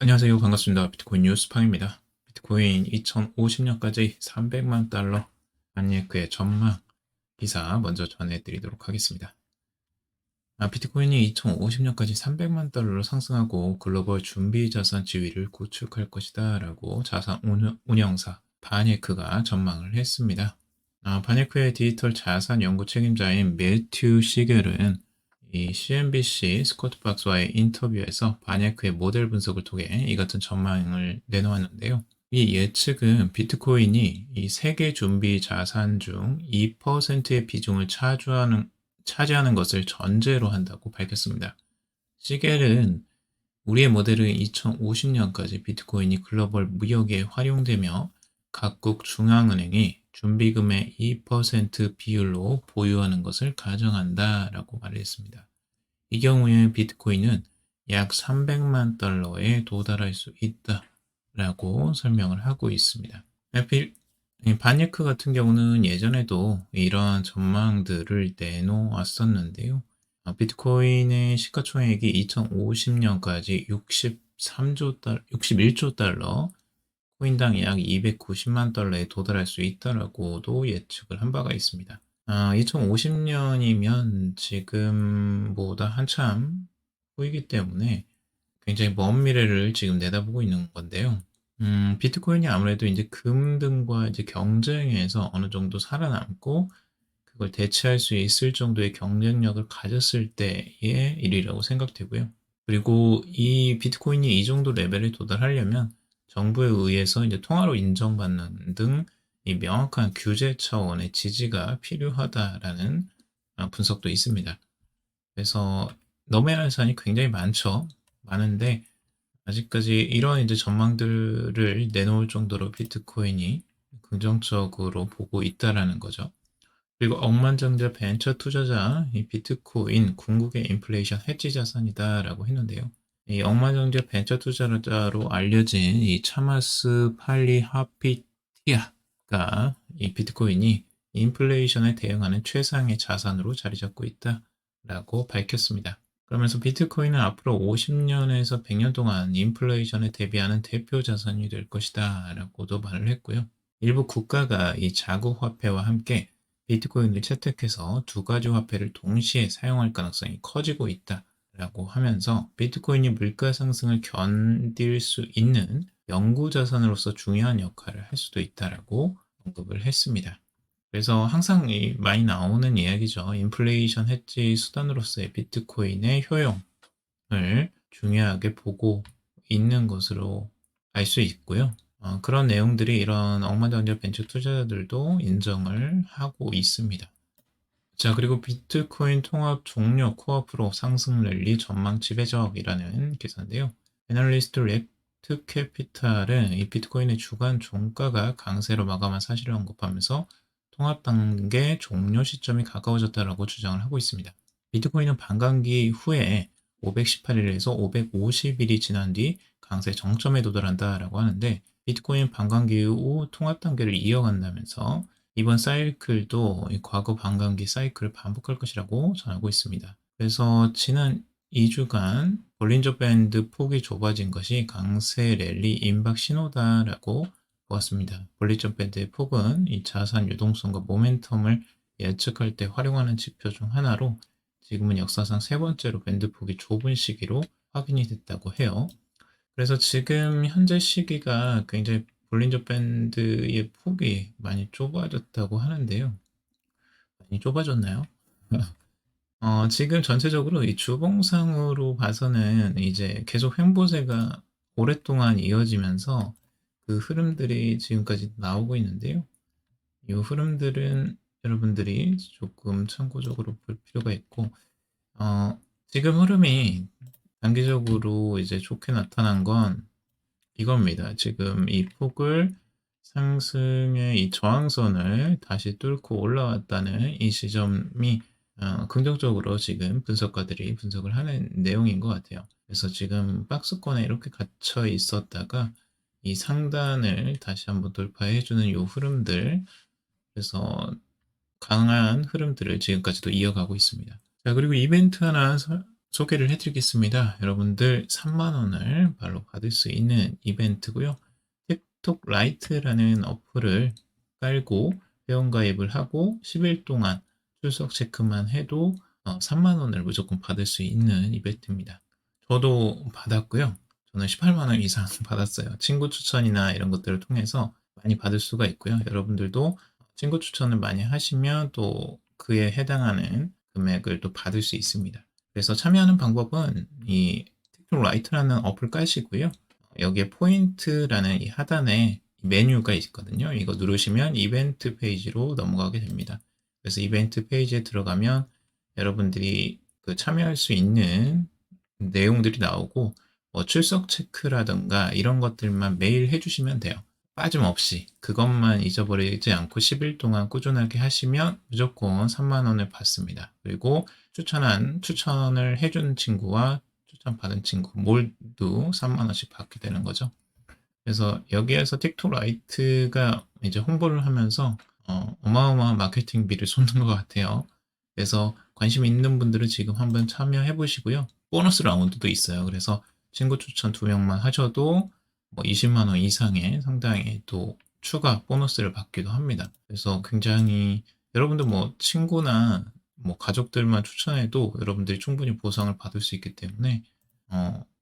안녕하세요. 반갑습니다. 비트코인 뉴스팡입니다. 비트코인 2050년까지 300만 달러 안예크의 전망 기사 먼저 전해드리도록 하겠습니다. 비트코인이 2050년까지 300만 달러로 상승하고 글로벌 준비 자산 지위를 구축할 것이다 라고 자산 운영사 바네크가 전망을 했습니다. 바네크의 디지털 자산 연구 책임자인 매튜 시겔은 이 CNBC 스코트 박스와의 인터뷰에서 바네크의 모델 분석을 통해 이 같은 전망을 내놓았는데요. 이 예측은 비트코인이 이 세계 준비 자산 중 2%의 비중을 차지하는 것을 전제로 한다고 밝혔습니다. 시겔은 우리의 모델은 2050년까지 비트코인이 글로벌 무역에 활용되며 각국 중앙은행이 준비금의 2% 비율로 보유하는 것을 가정한다라고 말했습니다. 이 경우에 비트코인은 약 300만 달러에 도달할 수 있다라고 설명을 하고 있습니다. 바네크 같은 경우는 예전에도 이러한 전망들을 내놓았었는데요. 비트코인의 시가총액이 2050년까지 61조 달러, 코인당 약 290만 달러에 도달할 수 있다라고도 예측을 한 바가 있습니다. 2050년이면 지금보다 한참 후이기 때문에 굉장히 먼 미래를 지금 내다보고 있는 건데요. 비트코인이 아무래도 이제 금 등과 이제 경쟁에서 어느 정도 살아남고 그걸 대체할 수 있을 정도의 경쟁력을 가졌을 때의 일이라고 생각되고요. 그리고 이 비트코인이 이 정도 레벨에 도달하려면 정부에 의해서 이제 통화로 인정받는 등 이 명확한 규제 차원의 지지가 필요하다라는 분석도 있습니다. 그래서 넘어야 할 산이 굉장히 많은데 아직까지 이런 이제 전망들을 내놓을 정도로 비트코인이 긍정적으로 보고 있다라는 거죠. 그리고 억만장자 벤처 투자자 이 비트코인 궁극의 인플레이션 해지 자산이다라고 했는데요. 이 억만장자 벤처 투자자로 알려진 이 차마스 팔리하피티아가 이 비트코인이 인플레이션에 대응하는 최상의 자산으로 자리 잡고 있다라고 밝혔습니다. 그러면서 비트코인은 앞으로 50년에서 100년 동안 인플레이션에 대비하는 대표 자산이 될 것이다 라고도 말을 했고요. 일부 국가가 이 자국 화폐와 함께 비트코인을 채택해서 두 가지 화폐를 동시에 사용할 가능성이 커지고 있다라고 하면서 비트코인이 물가 상승을 견딜 수 있는 연구 자산으로서 중요한 역할을 할 수도 있다라고 언급을 했습니다. 그래서 항상 많이 나오는 이야기죠. 인플레이션 해지 수단으로서의 비트코인의 효용을 중요하게 보고 있는 것으로 알 수 있고요. 그런 내용들이 이런 억만장자 벤처 투자자들도 인정을 하고 있습니다. 자, 그리고 비트코인 통합 종료 코앞으로 상승 랠리 전망 지배적이라는 기사인데요. 애널리스트 렉트 캐피탈은 이 비트코인의 주간 종가가 강세로 마감한 사실을 언급하면서 통합 단계 종료 시점이 가까워졌다라고 주장을 하고 있습니다. 비트코인은 반감기 후에 518일에서 550일이 지난 뒤 강세 정점에 도달한다라고 하는데 비트코인 반감기 후 통합 단계를 이어간다면서 이번 사이클도 과거 반감기 사이클을 반복할 것이라고 전하고 있습니다. 그래서 지난 2주간 볼린저 밴드 폭이 좁아진 것이 강세 랠리 임박 신호다라고 보았습니다. 볼린저 밴드의 폭은 이 자산 유동성과 모멘텀을 예측할 때 활용하는 지표 중 하나로 지금은 역사상 세 번째로 밴드 폭이 좁은 시기로 확인이 됐다고 해요. 그래서 지금 현재 시기가 굉장히 볼린저 밴드의 폭이 많이 좁아졌다고 하는데요. 많이 좁아졌나요? 지금 전체적으로 이 주봉상으로 봐서는 이제 계속 횡보세가 오랫동안 이어지면서 그 흐름들이 지금까지 나오고 있는데요. 이 흐름들은 여러분들이 조금 참고적으로 볼 필요가 있고, 지금 흐름이 단기적으로 이제 좋게 나타난 건 이겁니다. 지금 이 폭을 상승의 이 저항선을 다시 뚫고 올라왔다는 이 지점이 긍정적으로 지금 분석가들이 분석을 하는 내용인 것 같아요. 그래서 지금 박스권에 이렇게 갇혀 있었다가 이 상단을 다시 한번 돌파해주는 이 흐름들, 그래서 강한 흐름들을 지금까지도 이어가고 있습니다. 자, 그리고 이벤트 하나 소개를 해드리겠습니다. 여러분들 3만 원을 바로 받을 수 있는 이벤트고요. 틱톡 라이트라는 어플을 깔고 회원가입을 하고 10일 동안 출석 체크만 해도 3만 원을 무조건 받을 수 있는 이벤트입니다. 저도 받았고요. 저는 18만 원 이상 받았어요. 친구 추천이나 이런 것들을 통해서 많이 받을 수가 있고요. 여러분들도 친구 추천을 많이 하시면 또 그에 해당하는 금액을 또 받을 수 있습니다. 그래서 참여하는 방법은 이 틱톡 라이트라는 어플 까시고요. 여기에 포인트라는 이 하단에 메뉴가 있거든요. 이거 누르시면 이벤트 페이지로 넘어가게 됩니다. 그래서 이벤트 페이지에 들어가면 여러분들이 그 참여할 수 있는 내용들이 나오고 출석 체크라든가 이런 것들만 매일 해주시면 돼요. 빠짐없이 그것만 잊어버리지 않고 10일 동안 꾸준하게 하시면 무조건 3만 원을 받습니다. 그리고 추천을 해준 친구와 추천받은 친구 모두 3만 원씩 받게 되는 거죠. 그래서 여기에서 틱톡 라이트가 이제 홍보를 하면서 어마어마한 마케팅비를 쏟는 것 같아요. 그래서 관심 있는 분들은 지금 한번 참여해 보시고요. 보너스 라운드도 있어요. 그래서 친구 추천 2명만 하셔도 뭐 20만 원 이상의 상당히 또 추가 보너스를 받기도 합니다. 그래서 굉장히 여러분들 뭐 친구나 뭐 가족들만 추천해도 여러분들이 충분히 보상을 받을 수 있기 때문에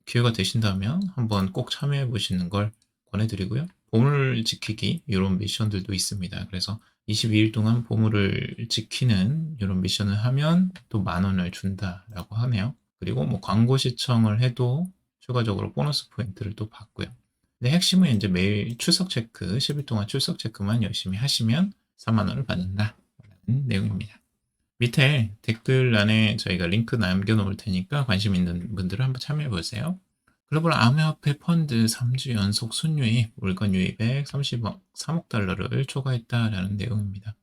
기회가 되신다면 한번 꼭 참여해 보시는 걸 권해드리고요. 보물 지키기 이런 미션들도 있습니다. 그래서 22일 동안 보물을 지키는 이런 미션을 하면 또 10,000원을 준다라고 하네요. 그리고 뭐 광고 시청을 해도 추가적으로 보너스 포인트를 또 받고요. 근데 핵심은 이제 매일 출석 체크, 10일 동안 출석 체크만 열심히 하시면 3만 원을 받는다라는 내용입니다. 밑에 댓글란에 저희가 링크 남겨놓을 테니까 관심 있는 분들은 한번 참여해 보세요. 글로벌 암호화폐 펀드 3주 연속 순유입, 물건 유입액 3억 달러를 초과했다라는 내용입니다.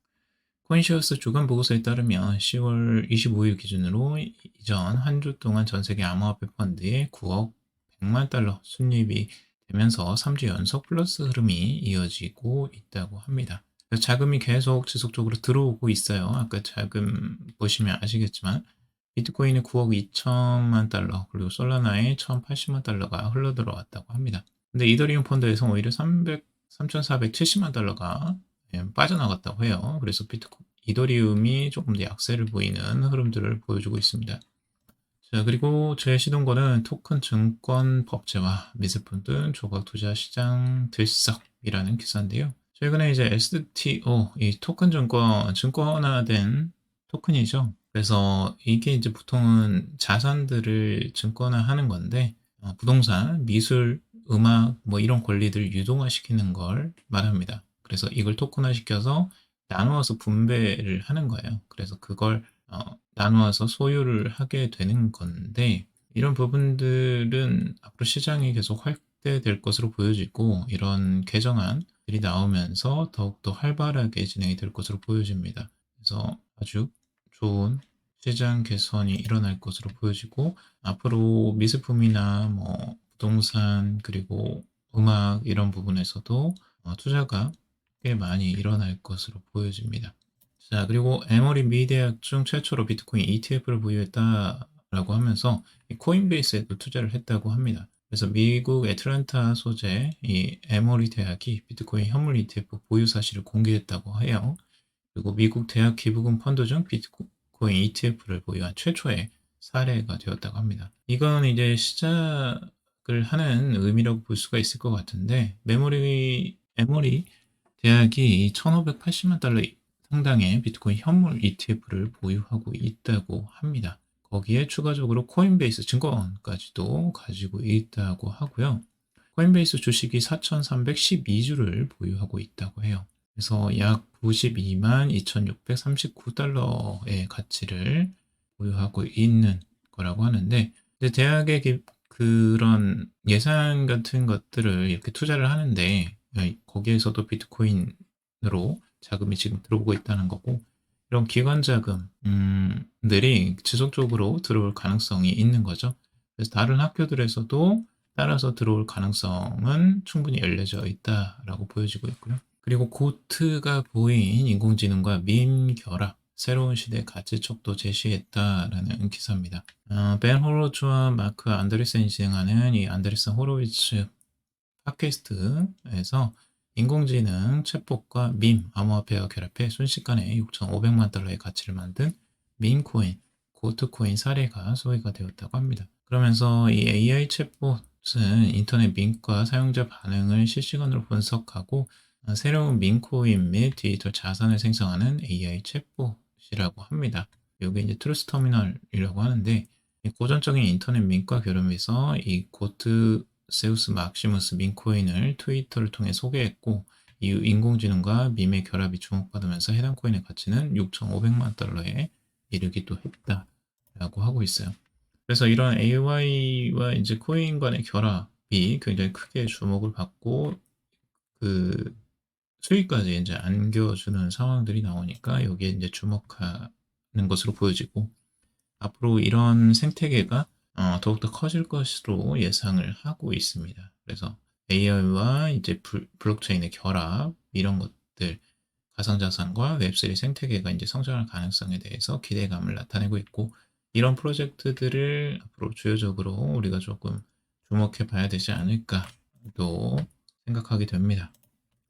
코인시어스 주간 보고서에 따르면 10월 25일 기준으로 이전 한 주 동안 전 세계 암호화폐 펀드에 9억 100만 달러 순유입이 되면서 3주 연속 플러스 흐름이 이어지고 있다고 합니다. 자금이 계속 지속적으로 들어오고 있어요. 아까 자금 보시면 아시겠지만 비트코인에 9억 2천만 달러 그리고 솔라나에 1,080만 달러가 흘러들어왔다고 합니다. 근데 이더리움 펀드에서 오히려 3,470만 달러가 빠져나갔다고 해요. 그래서 이더리움이 조금 더 약세를 보이는 흐름들을 보여주고 있습니다. 자, 그리고 제 시동거는 토큰 증권 법제화, 미세품 등 조각 투자 시장 들썩이라는 기사인데요. 최근에 이제 STO, 이 토큰 증권화된 토큰이죠. 그래서 이게 이제 보통은 자산들을 증권화하는 건데, 부동산, 미술, 음악, 뭐 이런 권리들을 유동화시키는 걸 말합니다. 그래서 이걸 토큰화시켜서 나누어서 분배를 하는 거예요. 그래서 그걸 나누어서 소유를 하게 되는 건데, 이런 부분들은 앞으로 시장이 계속 확대될 것으로 보여지고, 이런 개정안들이 나오면서 더욱더 활발하게 진행이 될 것으로 보여집니다. 그래서 아주 좋은 시장 개선이 일어날 것으로 보여지고, 앞으로 미술품이나 뭐 부동산 그리고 음악 이런 부분에서도 투자가 꽤 많이 일어날 것으로 보여집니다. 자, 그리고 에머리 미 대학 중 최초로 비트코인 ETF를 보유했다라고 하면서 코인베이스에도 투자를 했다고 합니다. 그래서 미국 애틀랜타 소재 이 에머리 대학이 비트코인 현물 ETF 보유 사실을 공개했다고 해요. 그리고 미국 대학 기부금 펀드 중 비트코인 ETF를 보유한 최초의 사례가 되었다고 합니다. 이건 이제 시작을 하는 의미라고 볼 수가 있을 것 같은데, 에머리 대학이 1,580만 달러 상당의 비트코인 현물 ETF를 보유하고 있다고 합니다. 거기에 추가적으로 코인베이스 증권까지도 가지고 있다고 하고요. 코인베이스 주식이 4,312주를 보유하고 있다고 해요. 그래서 약 92만 2,639달러의 가치를 보유하고 있는 거라고 하는데, 대학의 그런 예산 같은 것들을 이렇게 투자를 하는데, 거기에서도 비트코인으로 자금이 지금 들어오고 있다는 거고, 이런 기관 자금들이 지속적으로 들어올 가능성이 있는 거죠. 그래서 다른 학교들에서도 따라서 들어올 가능성은 충분히 열려져 있다라고 보여지고 있고요. 그리고 고트가 보인 인공지능과 밈 결합, 새로운 시대 가치척도 제시했다라는 기사입니다. 벤 호로츠와 마크 안드레센이 진행하는 이 안드레센 호로위츠 팟캐스트에서 인공지능 챗봇과 밈, 암호화폐와 결합해 순식간에 6,500만 달러의 가치를 만든 밈코인, 고트코인 사례가 소개가 되었다고 합니다. 그러면서 이 AI 챗봇은 인터넷 밈과 사용자 반응을 실시간으로 분석하고 새로운 밈코인 및 디지털 자산을 생성하는 AI 챗봇이라고 합니다. 이게 이제 트루스 터미널이라고 하는데 고전적인 인터넷 밈과 결합해서 이 고트 세우스 막시무스 밈코인을 트위터를 통해 소개했고 이후 인공지능과 밈의 결합이 주목받으면서 해당 코인의 가치는 6,500만 달러에 이르기도 했다라고 하고 있어요. 그래서 이런 AI와 이제 코인 간의 결합이 굉장히 크게 주목을 받고 그 수익까지 이제 안겨주는 상황들이 나오니까 여기에 이제 주목하는 것으로 보여지고 앞으로 이런 생태계가 더욱더 커질 것으로 예상을 하고 있습니다. 그래서 AI와 이제 블록체인의 결합 이런 것들 가상자산과 웹3 생태계가 이제 성장할 가능성에 대해서 기대감을 나타내고 있고 이런 프로젝트들을 앞으로 주요적으로 우리가 조금 주목해 봐야 되지 않을까 또 생각하게 됩니다.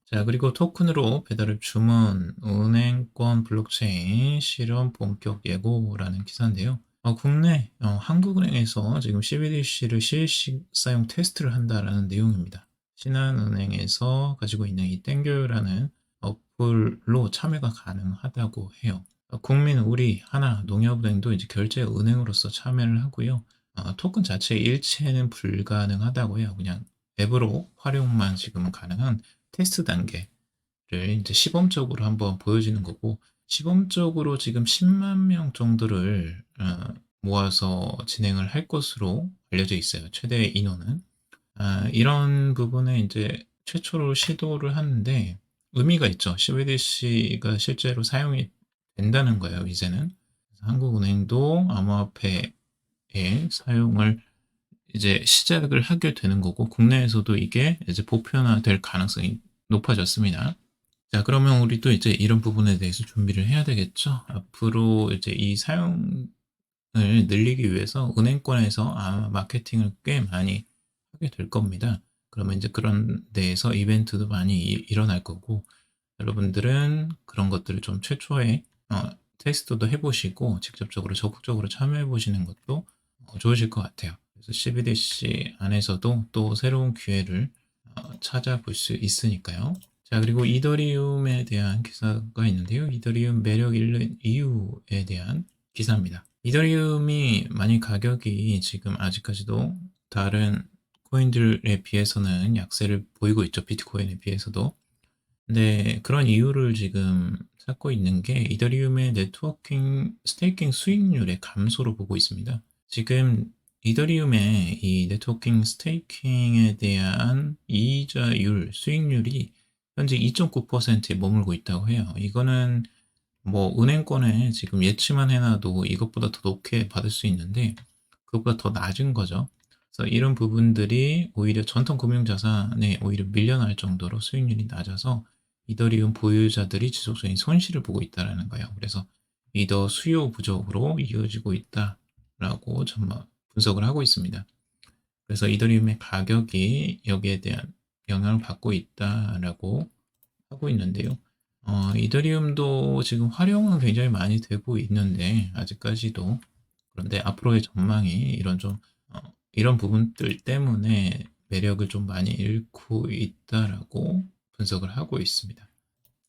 자, 그리고 토큰으로 배달을 주문, 은행권 블록체인 실현 본격 예고라는 기사인데요. 국내 한국은행에서 지금 CBDC를 실시 사용 테스트를 한다라는 내용입니다. 신한은행에서 가지고 있는 이 땡겨요라는 어플로 참여가 가능하다고 해요. 국민, 우리, 하나, 농협은행도 이제 결제 은행으로서 참여를 하고요. 토큰 자체 일체는 불가능하다고 해요. 그냥 앱으로 활용만 지금은 가능한 테스트 단계를 이제 시범적으로 한번 보여지는 거고 시범적으로 지금 10만 명 정도를 모아서 진행을 할 것으로 알려져 있어요. 최대 인원은. 이런 부분에 이제 최초로 시도를 하는데 의미가 있죠. CBDC가 실제로 사용이 된다는 거예요, 이제는. 한국은행도 암호화폐의 사용을 이제 시작을 하게 되는 거고 국내에서도 이게 이제 보편화될 가능성이 높아졌습니다. 자, 그러면 우리도 이제 이런 부분에 대해서 준비를 해야 되겠죠. 앞으로 이제 이 사용을 늘리기 위해서 은행권에서 아마 마케팅을 꽤 많이 하게 될 겁니다. 그러면 이제 그런 데에서 이벤트도 많이 일어날 거고 여러분들은 그런 것들을 좀 최초에 테스트도 해보시고 직접적으로 적극적으로 참여해 보시는 것도 좋으실 것 같아요. 그래서 CBDC 안에서도 또 새로운 기회를 찾아볼 수 있으니까요. 자, 그리고 이더리움에 대한 기사가 있는데요. 이더리움 매력 잃는 이유에 대한 기사입니다. 이더리움이 많이 가격이 지금 아직까지도 다른 코인들에 비해서는 약세를 보이고 있죠. 비트코인에 비해서도. 근데 그런 이유를 지금 찾고 있는 게 이더리움의 네트워킹 스테이킹 수익률의 감소로 보고 있습니다. 지금 이더리움의 이 네트워킹 스테이킹에 대한 이자율, 수익률이 현재 2.9%에 머물고 있다고 해요. 이거는 뭐 은행권에 지금 예치만 해놔도 이것보다 더 높게 받을 수 있는데 그것보다 더 낮은 거죠. 그래서 이런 부분들이 오히려 전통 금융자산에 오히려 밀려날 정도로 수익률이 낮아서 이더리움 보유자들이 지속적인 손실을 보고 있다는 거예요. 그래서 이더 수요 부족으로 이어지고 있다라고 분석을 하고 있습니다. 그래서 이더리움의 가격이 여기에 대한 영향을 받고 있다라고 하고 있는데요. 이더리움도 지금 활용은 굉장히 많이 되고 있는데 아직까지도 그런데 앞으로의 전망이 이런 부분들 때문에 매력을 좀 많이 잃고 있다라고 분석을 하고 있습니다.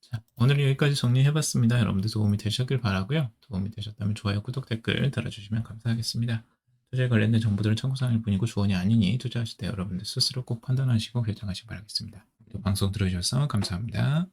자, 오늘은 여기까지 정리해봤습니다. 여러분들 도움이 되셨길 바라고요. 도움이 되셨다면 좋아요, 구독, 댓글 달아주시면 감사하겠습니다. 투자에 관련된 정보들은 참고사항일 뿐이고 조언이 아니니 투자하실 때 여러분들 스스로 꼭 판단하시고 결정하시기 바라겠습니다. 방송 들어주셔서 감사합니다.